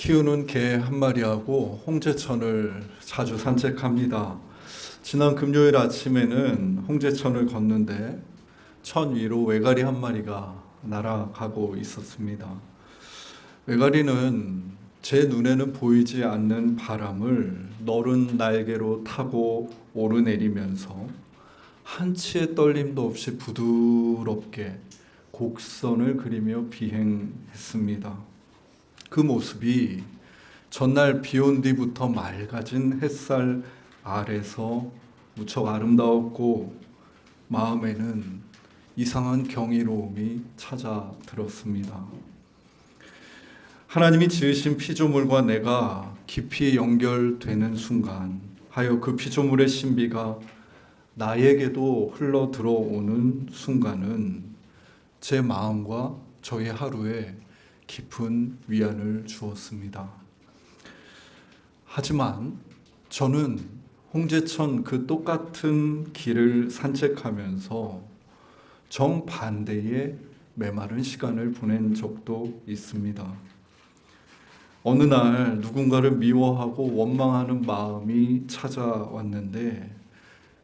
키우는 개 한 마리하고 홍제천을 자주 산책합니다. 지난 금요일 아침에는 홍제천을 걷는데 천 위로 외가리 한 마리가 날아가고 있었습니다. 외가리는 제 눈에는 보이지 않는 바람을 너른 날개로 타고 오르내리면서 한치의 떨림도 없이 부드럽게 곡선을 그리며 비행했습니다. 그 모습이 전날 비 온 뒤부터 맑아진 햇살 아래서 무척 아름다웠고 마음에는 이상한 경이로움이 찾아들었습니다. 하나님이 지으신 피조물과 내가 깊이 연결되는 순간 하여 그 피조물의 신비가 나에게도 흘러 들어오는 순간은 제 마음과 저의 하루에 깊은 위안을 주었습니다. 하지만 저는 홍제천 그 똑같은 길을 산책하면서 정반대의 메마른 시간을 보낸 적도 있습니다. 어느 날 누군가를 미워하고 원망하는 마음이 찾아왔는데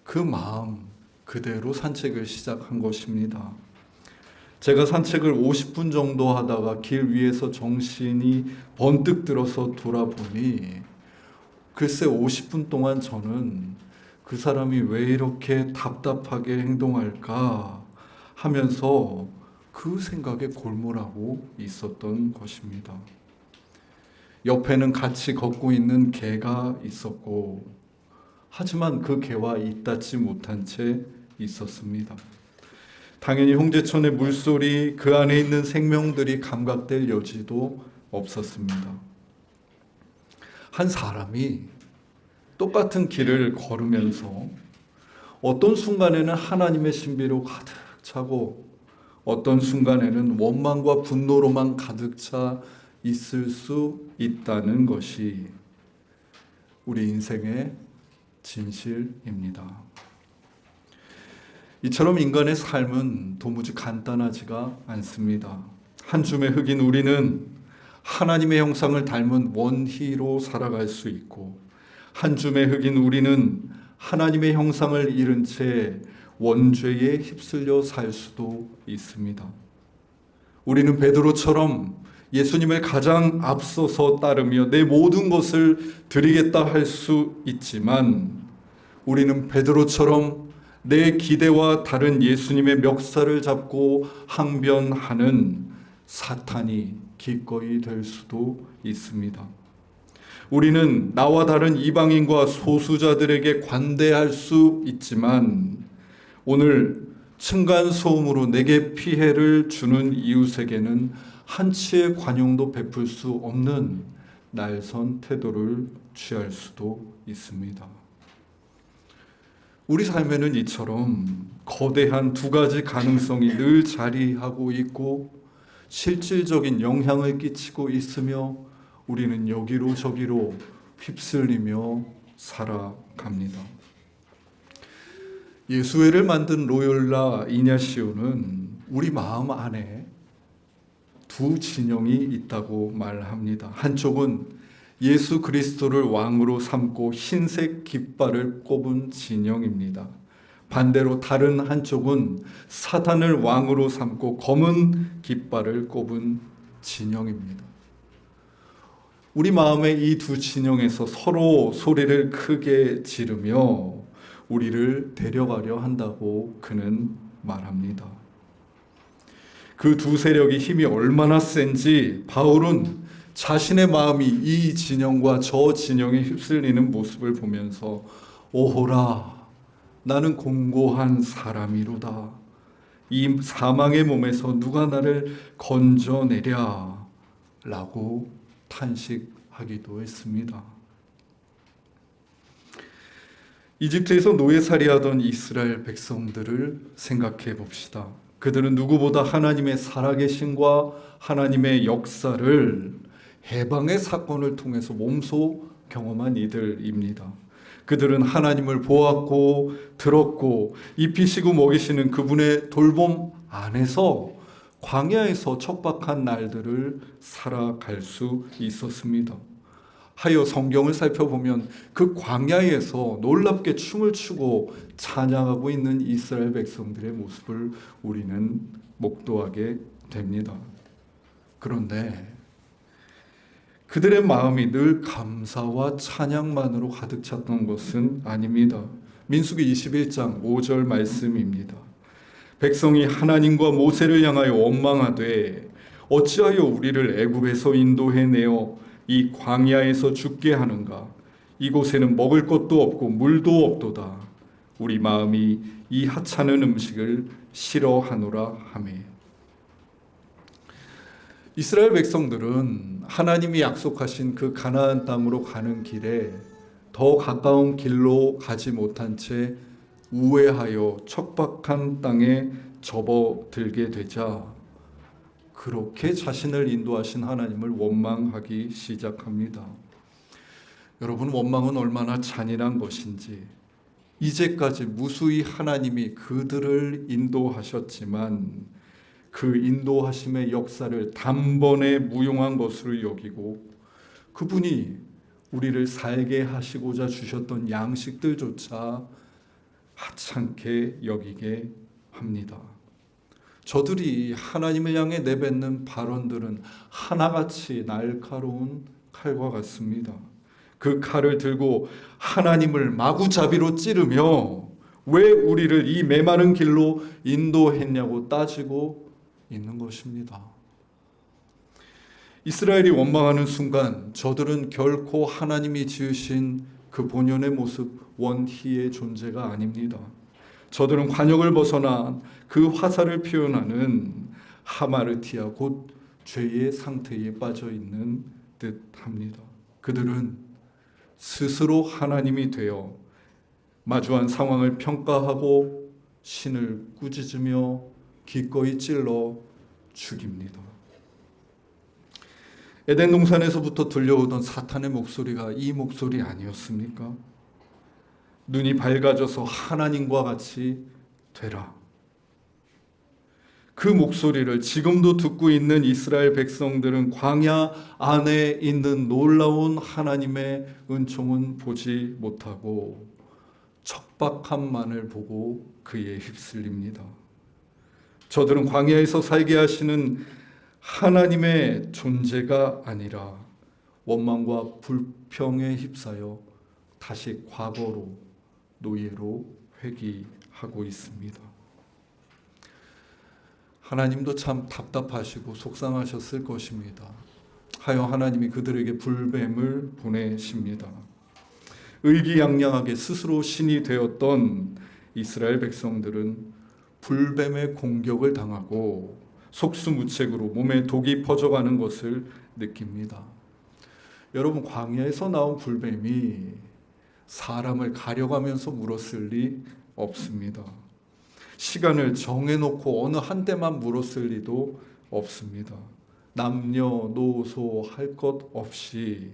그 마음 그대로 산책을 시작한 것입니다. 제가 산책을 50분 정도 하다가 길 위에서 정신이 번뜩 들어서 돌아보니 글쎄 50분 동안 저는 그 사람이 왜 이렇게 답답하게 행동할까 하면서 그 생각에 골몰하고 있었던 것입니다. 옆에는 같이 걷고 있는 개가 있었고 하지만 그 개와 이닿지 못한 채 있었습니다. 당연히 홍제천의 물소리, 그 안에 있는 생명들이 감각될 여지도 없었습니다. 한 사람이 똑같은 길을 걸으면서 어떤 순간에는 하나님의 신비로 가득 차고 어떤 순간에는 원망과 분노로만 가득 차 있을 수 있다는 것이 우리 인생의 진실입니다. 이처럼 인간의 삶은 도무지 간단하지가 않습니다. 한 줌의 흙인 우리는 하나님의 형상을 닮은 원희로 살아갈 수 있고 한 줌의 흙인 우리는 하나님의 형상을 잃은 채 원죄에 휩쓸려 살 수도 있습니다. 우리는 베드로처럼 예수님을 가장 앞서서 따르며 내 모든 것을 드리겠다 할 수 있지만 우리는 베드로처럼 내 기대와 다른 예수님의 멱살을 잡고 항변하는 사탄이 기꺼이 될 수도 있습니다. 우리는 나와 다른 이방인과 소수자들에게 관대할 수 있지만 오늘 층간소음으로 내게 피해를 주는 이웃에게는 한치의 관용도 베풀 수 없는 날선 태도를 취할 수도 있습니다. 우리 삶에는 이처럼 거대한 두 가지 가능성이 늘 자리하고 있고 실질적인 영향을 끼치고 있으며 우리는 여기로 저기로 휩쓸리며 살아갑니다. 예수회를 만든 로욜라 이냐시오는 우리 마음 안에 두 진영이 있다고 말합니다. 한쪽은 예수 그리스도를 왕으로 삼고 흰색 깃발을 꼽은 진영입니다. 반대로 다른 한쪽은 사탄을 왕으로 삼고 검은 깃발을 꼽은 진영입니다. 우리 마음의 이 두 진영에서 서로 소리를 크게 지르며 우리를 데려가려 한다고 그는 말합니다. 그 두 세력이 힘이 얼마나 센지 바울은 자신의 마음이 이 진영과 저 진영에 휩쓸리는 모습을 보면서 오호라 나는 공고한 사람이로다. 이 사망의 몸에서 누가 나를 건져내랴 라고 탄식하기도 했습니다. 이집트에서 노예살이하던 이스라엘 백성들을 생각해 봅시다. 그들은 누구보다 하나님의 살아계심과 하나님의 역사를 해방의 사건을 통해서 몸소 경험한 이들입니다. 그들은 하나님을 보았고 들었고 입히시고 먹이시는 그분의 돌봄 안에서 광야에서 척박한 날들을 살아갈 수 있었습니다. 하여 성경을 살펴보면 그 광야에서 놀랍게 춤을 추고 찬양하고 있는 이스라엘 백성들의 모습을 우리는 목도하게 됩니다. 그런데 그들의 마음이 늘 감사와 찬양만으로 가득 찼던 것은 아닙니다. 민수기 21장 5절 말씀입니다. 백성이 하나님과 모세를 향하여 원망하되 어찌하여 우리를 애굽에서 인도해내어 이 광야에서 죽게 하는가? 이곳에는 먹을 것도 없고 물도 없도다. 우리 마음이 이 하찮은 음식을 싫어하노라 하매. 이스라엘 백성들은 하나님이 약속하신 그 가나안 땅으로 가는 길에 더 가까운 길로 가지 못한 채 우회하여 척박한 땅에 접어들게 되자 그렇게 자신을 인도하신 하나님을 원망하기 시작합니다. 여러분, 원망은 얼마나 잔인한 것인지, 이제까지 무수히 하나님이 그들을 인도하셨지만 그 인도하심의 역사를 단번에 무용한 것으로 여기고 그분이 우리를 살게 하시고자 주셨던 양식들조차 하찮게 여기게 합니다. 저들이 하나님을 향해 내뱉는 발언들은 하나같이 날카로운 칼과 같습니다. 그 칼을 들고 하나님을 마구잡이로 찌르며 왜 우리를 이 메마른 길로 인도했냐고 따지고 있는 것입니다. 이스라엘이 원망하는 순간 저들은 결코 하나님이 지으신 그 본연의 모습 원희의 존재가 아닙니다. 저들은 관역을 벗어난 그 화살을 표현하는 하마르티아, 곧 죄의 상태에 빠져 있는 듯합니다. 그들은 스스로 하나님이 되어 마주한 상황을 평가하고 신을 꾸짖으며 기꺼이 찔러 죽입니다. 에덴 동산에서부터 들려오던 사탄의 목소리가 이 목소리 아니었습니까? 눈이 밝아져서 하나님과 같이 되라. 그 목소리를 지금도 듣고 있는 이스라엘 백성들은 광야 안에 있는 놀라운 하나님의 은총은 보지 못하고 척박함만을 보고 그에 휩쓸립니다. 저들은 광야에서 살게 하시는 하나님의 존재가 아니라 원망과 불평에 휩싸여 다시 과거로, 노예로 회귀하고 있습니다. 하나님도 참 답답하시고 속상하셨을 것입니다. 하여 하나님이 그들에게 불뱀을 보내십니다. 의기양양하게 스스로 신이 되었던 이스라엘 백성들은 불뱀의 공격을 당하고 속수무책으로 몸에 독이 퍼져가는 것을 느낍니다. 여러분, 광야에서 나온 불뱀이 사람을 가려가면서 물었을 리 없습니다. 시간을 정해놓고 어느 한 대만 물었을 리도 없습니다. 남녀노소 할 것 없이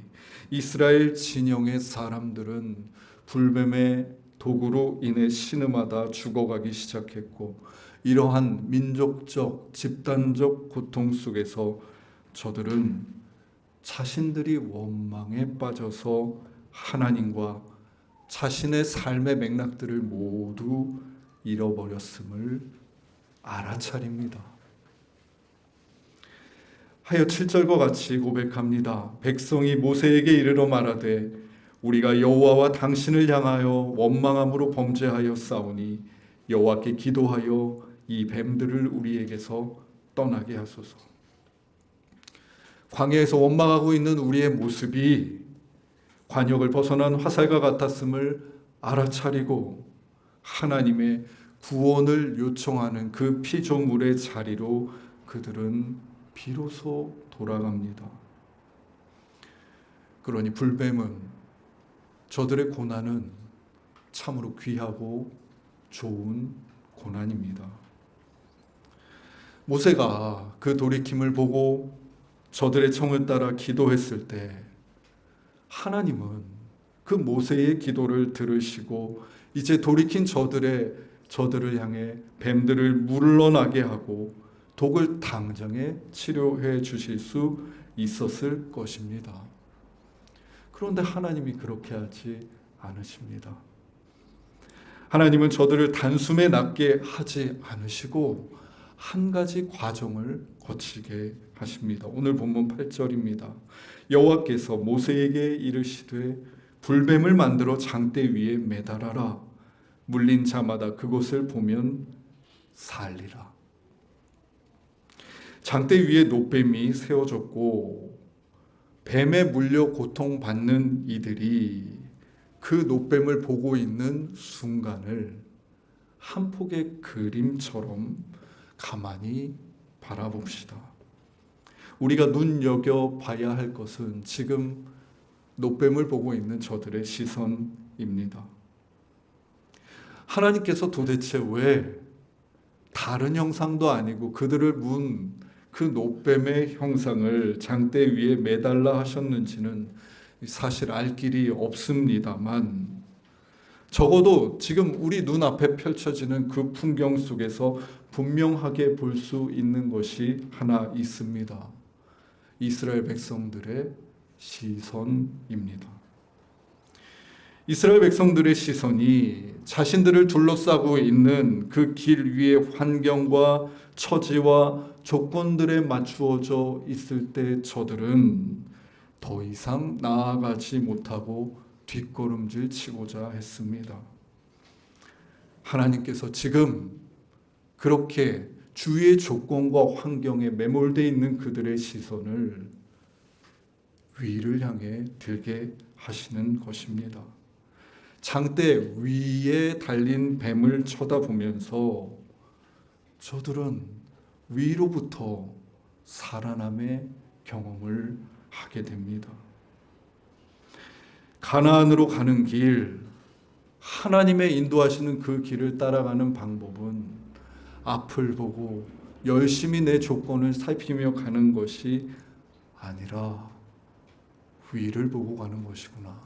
이스라엘 진영의 사람들은 불뱀의 도구로 인해 신음하다 죽어가기 시작했고, 이러한 민족적, 집단적 고통 속에서 저들은 자신들이 원망에 빠져서 하나님과 자신의 삶의 맥락들을 모두 잃어버렸음을 알아차립니다. 하여 7절과 같이 고백합니다. 백성이 모세에게 이르러 말하되 우리가 여호와와 당신을 향하여 원망함으로 범죄하여 싸우니 여호와께 기도하여 이 뱀들을 우리에게서 떠나게 하소서. 광야에서 원망하고 있는 우리의 모습이 관역을 벗어난 화살과 같았음을 알아차리고 하나님의 구원을 요청하는 그 피조물의 자리로 그들은 비로소 돌아갑니다. 그러니 불뱀은 저들의 고난은 참으로 귀하고 좋은 고난입니다. 모세가 그 돌이킴을 보고 저들의 청을 따라 기도했을 때 하나님은 그 모세의 기도를 들으시고 이제 돌이킨 저들을 향해 뱀들을 물러나게 하고 독을 당장에 치료해 주실 수 있었을 것입니다. 그런데 하나님이 그렇게 하지 않으십니다. 하나님은 저들을 단숨에 낫게 하지 않으시고 한 가지 과정을 거치게 하십니다. 오늘 본문 8절입니다. 여호와께서 모세에게 이르시되 불뱀을 만들어 장대 위에 매달아라. 물린 자마다 그것을 보면 살리라. 장대 위에 노뱀이 세워졌고 뱀에 물려 고통받는 이들이 그 노뱀을 보고 있는 순간을 한 폭의 그림처럼 가만히 바라봅시다. 우리가 눈여겨봐야 할 것은 지금 노뱀을 보고 있는 저들의 시선입니다. 하나님께서 도대체 왜 다른 형상도 아니고 그들을 문 그 노뱀의 형상을 장대 위에 매달라 하셨는지는 사실 알 길이 없습니다만, 적어도 지금 우리 눈앞에 펼쳐지는 그 풍경 속에서 분명하게 볼 수 있는 것이 하나 있습니다. 이스라엘 백성들의 시선입니다. 이스라엘 백성들의 시선이 자신들을 둘러싸고 있는 그 길 위의 환경과 처지와 조건들에 맞추어져 있을 때 저들은 더 이상 나아가지 못하고 뒷걸음질 치고자 했습니다. 하나님께서 지금 그렇게 주위의 조건과 환경에 매몰되어 있는 그들의 시선을 위를 향해 들게 하시는 것입니다. 장대 위에 달린 뱀을 쳐다보면서 저들은 위로부터 살아남의 경험을 하게 됩니다. 가나안으로 가는 길, 하나님의 인도하시는 그 길을 따라가는 방법은 앞을 보고 열심히 내 조건을 살피며 가는 것이 아니라 위를 보고 가는 것이구나.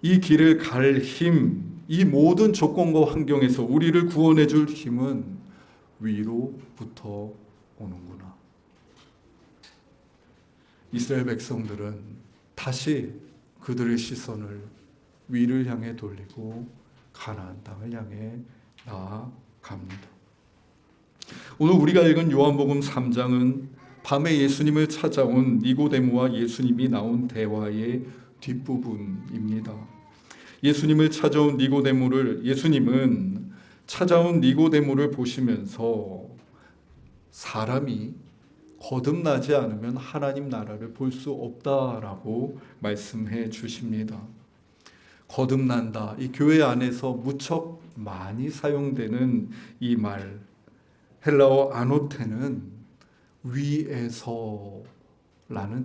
이 길을 갈 힘, 이 모든 조건과 환경에서 우리를 구원해 줄 힘은 위로부터 오는구나. 이스라엘 백성들은 다시 그들의 시선을 위를 향해 돌리고 가나안 땅을 향해 나아갑니다. 오늘 우리가 읽은 요한복음 3장은 밤에 예수님을 찾아온 니고데모와 예수님이 나온 대화의 뒷부분입니다. 예수님을 찾아온 예수님은 찾아온 니고데모를 보시면서 사람이 거듭나지 않으면 하나님 나라를 볼 수 없다라고 말씀해 주십니다. 거듭난다. 이 교회 안에서 무척 많이 사용되는 이 말, 헬라어 아노테는 위에서라는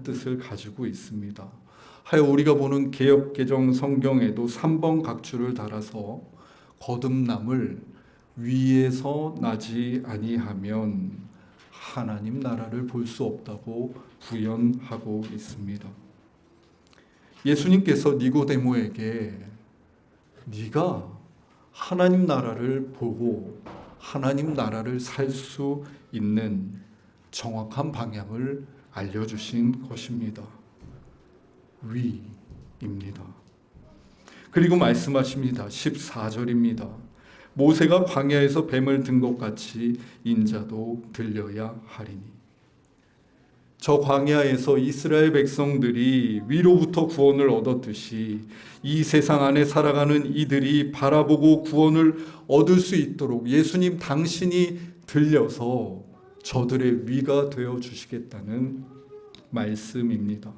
뜻을 가지고 있습니다. 하여 우리가 보는 개역개정 성경에도 3번 각주를 달아서 거듭남을 위에서 나지 아니하면 하나님 나라를 볼 수 없다고 부연하고 있습니다. 예수님께서 니고데모에게 네가 하나님 나라를 보고 하나님 나라를 살 수 있는 정확한 방향을 알려주신 것입니다. 위입니다. 그리고 말씀하십니다. 14절입니다. 모세가 광야에서 뱀을 든 것 같이 인자도 들려야 하리니. 저 광야에서 이스라엘 백성들이 위로부터 구원을 얻었듯이 이 세상 안에 살아가는 이들이 바라보고 구원을 얻을 수 있도록 예수님 당신이 들려서 저들의 위가 되어 주시겠다는 말씀입니다.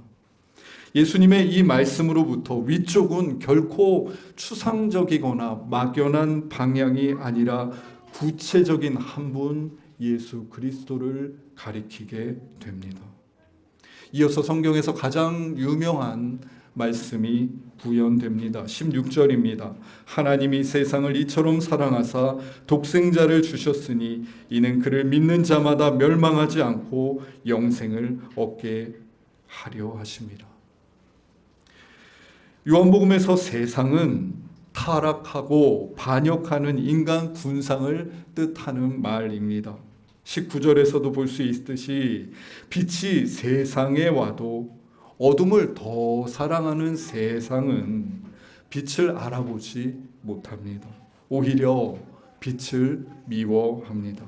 예수님의 이 말씀으로부터 위쪽은 결코 추상적이거나 막연한 방향이 아니라 구체적인 한 분 예수 그리스도를 가리키게 됩니다. 이어서 성경에서 가장 유명한 말씀이 부연됩니다. 16절입니다. 하나님이 세상을 이처럼 사랑하사 독생자를 주셨으니 이는 그를 믿는 자마다 멸망하지 않고 영생을 얻게 하려 하심이라. 요한복음에서 세상은 타락하고 반역하는 인간 군상을 뜻하는 말입니다. 19절에서도 볼 수 있듯이 빛이 세상에 와도 어둠을 더 사랑하는 세상은 빛을 알아보지 못합니다. 오히려 빛을 미워합니다.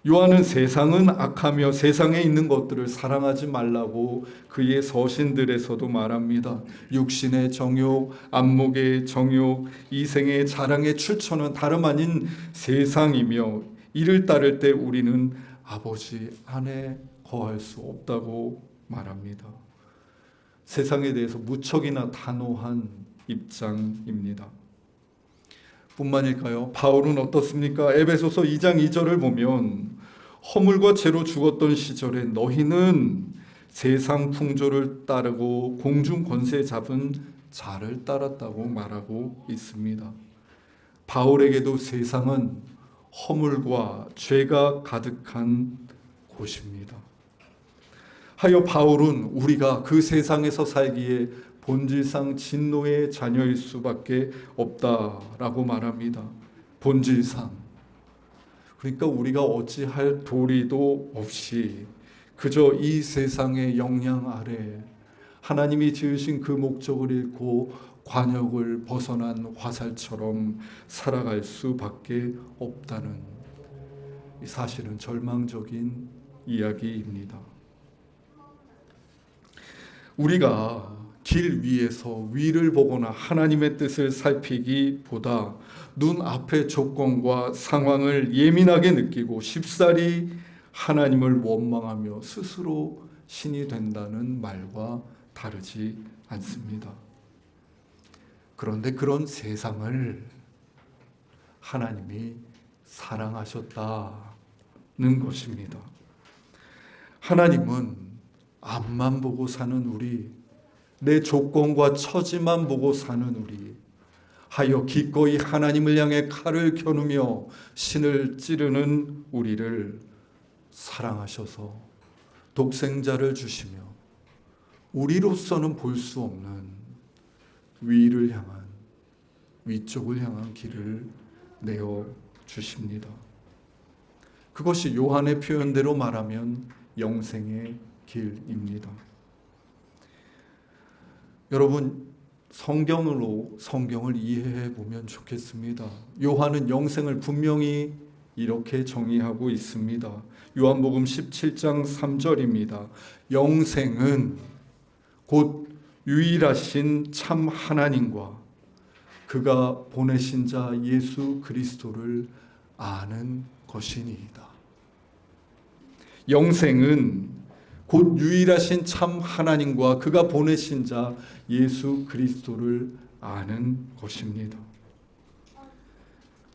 요한은 세상은 악하며 세상에 있는 것들을 사랑하지 말라고 그의 서신들에서도 말합니다. 육신의 정욕, 안목의 정욕, 이생의 자랑의 출처는 다름 아닌 세상이며 이를 따를 때 우리는 아버지 안에 거할 수 없다고 말합니다. 세상에 대해서 무척이나 단호한 입장입니다. 뿐만일까요? 바울은 어떻습니까? 에베소서 2장 2절을 보면 허물과 죄로 죽었던 시절에 너희는 세상 풍조를 따르고 공중 권세 잡은 자를 따랐다고 말하고 있습니다. 바울에게도 세상은 허물과 죄가 가득한 곳입니다. 하여 바울은 우리가 그 세상에서 살기에 본질상 진노의 자녀일 수밖에 없다라고 말합니다. 본질상. 그러니까 우리가 어찌할 도리도 없이 그저 이 세상의 영향 아래 하나님이 지으신 그 목적을 잃고 관역을 벗어난 화살처럼 살아갈 수밖에 없다는 이 사실은 절망적인 이야기입니다. 우리가 길 위에서 위를 보거나 하나님의 뜻을 살피기보다 눈앞의 조건과 상황을 예민하게 느끼고 쉽사리 하나님을 원망하며 스스로 신이 된다는 말과 다르지 않습니다. 그런데 그런 세상을 하나님이 사랑하셨다는 것입니다. 하나님은 앞만 보고 사는 우리, 내 조건과 처지만 보고 사는 우리, 하여 기꺼이 하나님을 향해 칼을 겨누며 신을 찌르는 우리를 사랑하셔서 독생자를 주시며 우리로서는 볼 수 없는 위를 향한, 위쪽을 향한 길을 내어 주십니다. 그것이 요한의 표현대로 말하면 영생의 길입니다. 여러분, 성경으로 성경을 이해해 보면 좋겠습니다. 요한은 영생을 분명히 이렇게 정의하고 있습니다. 요한복음 17장 3절입니다. 영생은 곧 유일하신 참 하나님과 그가 보내신 자 예수 그리스도를 아는 것이니이다. 영생은 곧 유일하신 참 하나님과 그가 보내신 자 예수 그리스도를 아는 것입니다.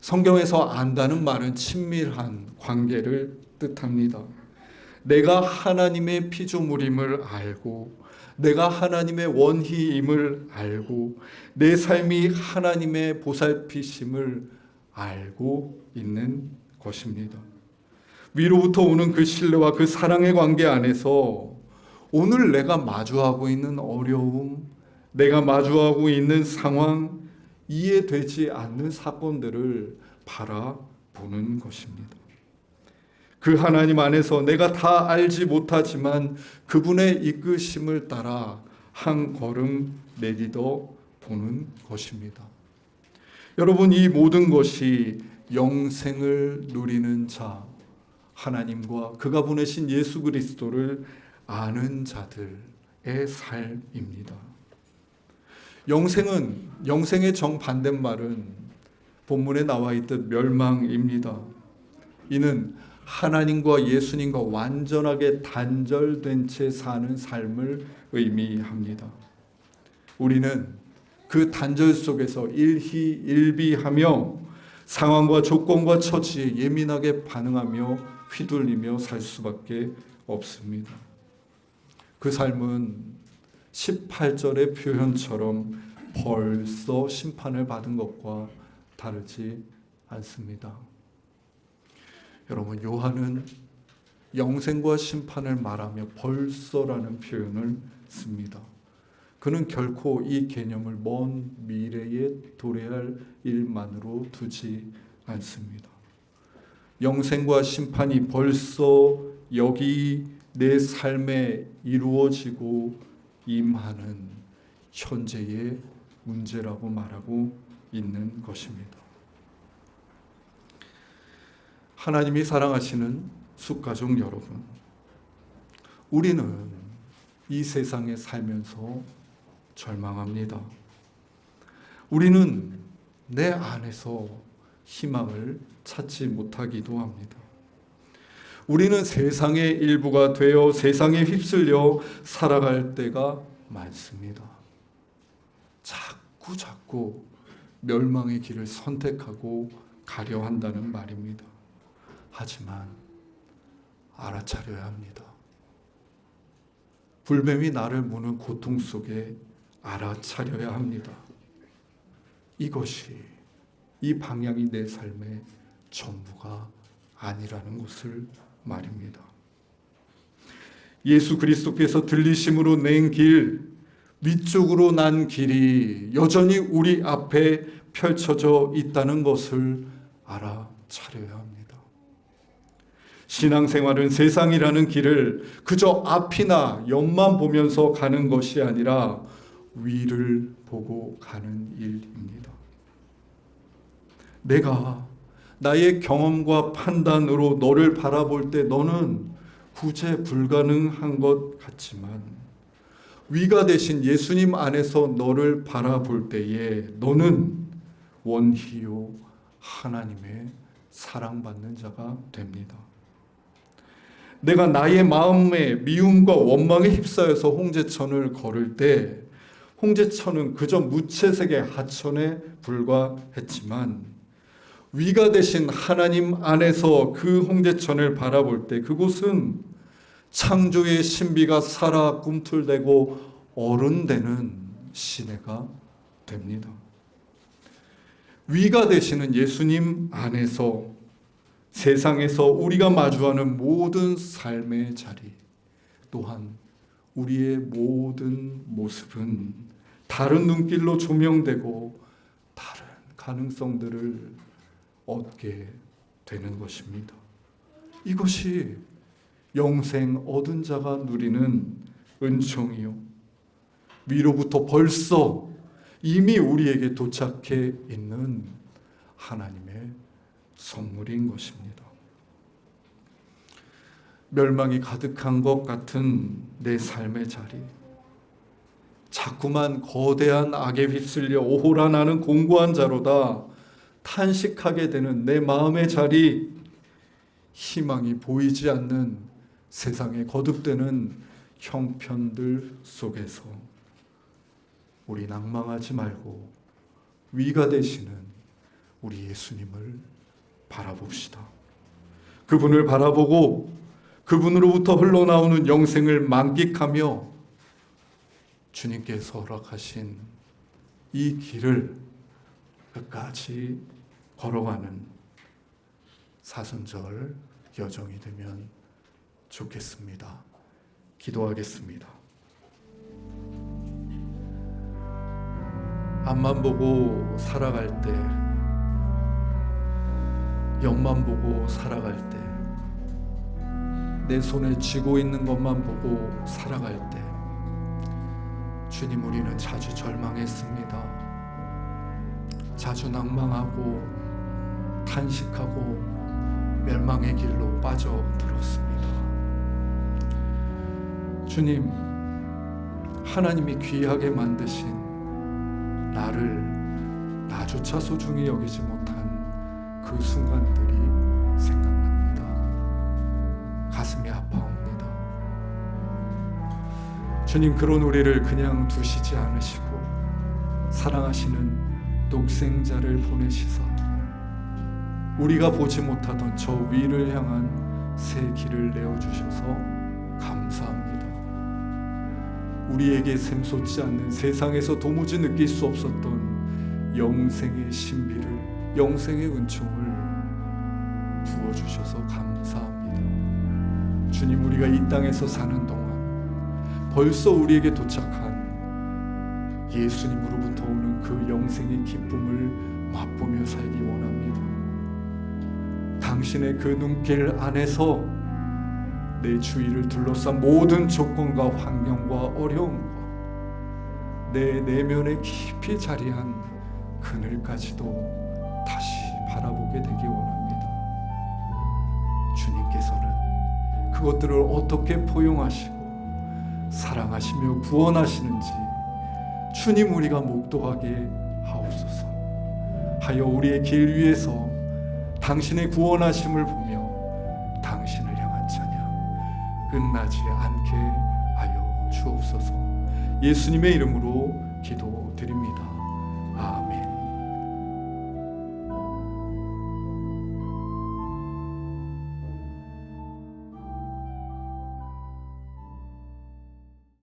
성경에서 안다는 말은 친밀한 관계를 뜻합니다. 내가 하나님의 피조물임을 알고 내가 하나님의 원희임을 알고 내 삶이 하나님의 보살피심을 알고 있는 것입니다. 위로부터 오는 그 신뢰와 그 사랑의 관계 안에서 오늘 내가 마주하고 있는 어려움, 내가 마주하고 있는 상황, 이해되지 않는 사건들을 바라보는 것입니다. 그 하나님 안에서 내가 다 알지 못하지만 그분의 이끄심을 따라 한 걸음 내딛어 보는 것입니다. 여러분, 이 모든 것이 영생을 누리는 자, 하나님과 그가 보내신 예수 그리스도를 아는 자들의 삶입니다. 영생의 정반대말은 본문에 나와 있듯 멸망입니다. 이는 하나님과 예수님과 완전하게 단절된 채 사는 삶을 의미합니다. 우리는 그 단절 속에서 일희일비하며 상황과 조건과 처지에 예민하게 반응하며 휘둘리며 살 수밖에 없습니다. 그 삶은 18절의 표현처럼 벌써 심판을 받은 것과 다르지 않습니다. 여러분, 요한은 영생과 심판을 말하며 벌써라는 표현을 씁니다. 그는 결코 이 개념을 먼 미래에 도래할 일만으로 두지 않습니다. 영생과 심판이 벌써 여기 내 삶에 이루어지고 임하는 현재의 문제라고 말하고 있는 것입니다. 하나님이 사랑하시는 숫가족 여러분, 우리는 이 세상에 살면서 절망합니다. 우리는 내 안에서 희망을 찾지 못하기도 합니다. 우리는 세상의 일부가 되어 세상에 휩쓸려 살아갈 때가 많습니다. 자꾸 멸망의 길을 선택하고 가려 한다는 말입니다. 하지만 알아차려야 합니다. 불뱀이 나를 무는 고통 속에 알아차려야 합니다. 이것이, 이 방향이 내 삶의 전부가 아니라는 것을 말입니다. 예수 그리스도께서 들리심으로 낸 길, 위쪽으로 난 길이 여전히 우리 앞에 펼쳐져 있다는 것을 알아차려야 합니다. 신앙생활은 세상이라는 길을 그저 앞이나 옆만 보면서 가는 것이 아니라 위를 보고 가는 일입니다. 내가 나의 경험과 판단으로 너를 바라볼 때 너는 구제 불가능한 것 같지만 위가 되신 예수님 안에서 너를 바라볼 때에 너는 원히요 하나님의 사랑받는 자가 됩니다. 내가 나의 마음의 미움과 원망에 휩싸여서 홍제천을 걸을 때 홍제천은 그저 무채색의 하천에 불과했지만 위가 되신 하나님 안에서 그 홍제천을 바라볼 때 그곳은 창조의 신비가 살아 꿈틀대고 어른되는 시내가 됩니다. 위가 되시는 예수님 안에서 세상에서 우리가 마주하는 모든 삶의 자리 또한 우리의 모든 모습은 다른 눈길로 조명되고 다른 가능성들을 얻게 되는 것입니다. 이것이 영생 얻은 자가 누리는 은총이요 위로부터 벌써 이미 우리에게 도착해 있는 하나님의 선물인 것입니다. 멸망이 가득한 것 같은 내 삶의 자리, 자꾸만 거대한 악에 휩쓸려 오호라 나는 공고한 자로다 탄식하게 되는 내 마음의 자리, 희망이 보이지 않는 세상에 거듭되는 형편들 속에서 우리 낭망하지 말고 위가 되시는 우리 예수님을 바라봅시다. 그분을 바라보고 그분으로부터 흘러나오는 영생을 만끽하며 주님께서 허락하신 이 길을 끝까지 걸어가는 사순절 여정이 되면 좋겠습니다. 기도하겠습니다. 앞만 보고 살아갈 때, 옆만 보고 살아갈 때, 내 손에 쥐고 있는 것만 보고 살아갈 때, 주님, 우리는 자주 절망했습니다. 자주 낭망하고 탄식하고 멸망의 길로 빠져들었습니다. 주님, 하나님이 귀하게 만드신 나를 나조차 소중히 여기지 못한 그 순간들이 생각납니다. 가슴이 아파옵니다. 주님, 그런 우리를 그냥 두시지 않으시고 사랑하시는 독생자를 보내시사 우리가 보지 못하던 저 위를 향한 새 길을 내어주셔서 감사합니다. 우리에게 샘솟지 않는 세상에서 도무지 느낄 수 없었던 영생의 신비를, 영생의 은총을 부어주셔서 감사합니다. 주님, 우리가 이 땅에서 사는 동안 벌써 우리에게 도착한 예수님으로부터 오는 그 영생의 기쁨을 맛보며 살기 원합니다. 당신의 그 눈길 안에서 내 주위를 둘러싼 모든 조건과 환경과 어려움과 내 내면에 깊이 자리한 그늘까지도 다시 바라보게 되기 원합니다. 주님께서는 그것들을 어떻게 포용하시고 사랑하시며 구원하시는지 주님 우리가 목도하게 하옵소서. 하여 우리의 길 위에서 당신의 구원하심을 보며 당신을 향한 찬양 끝나지 않게 하여 주옵소서. 예수님의 이름으로 기도드립니다.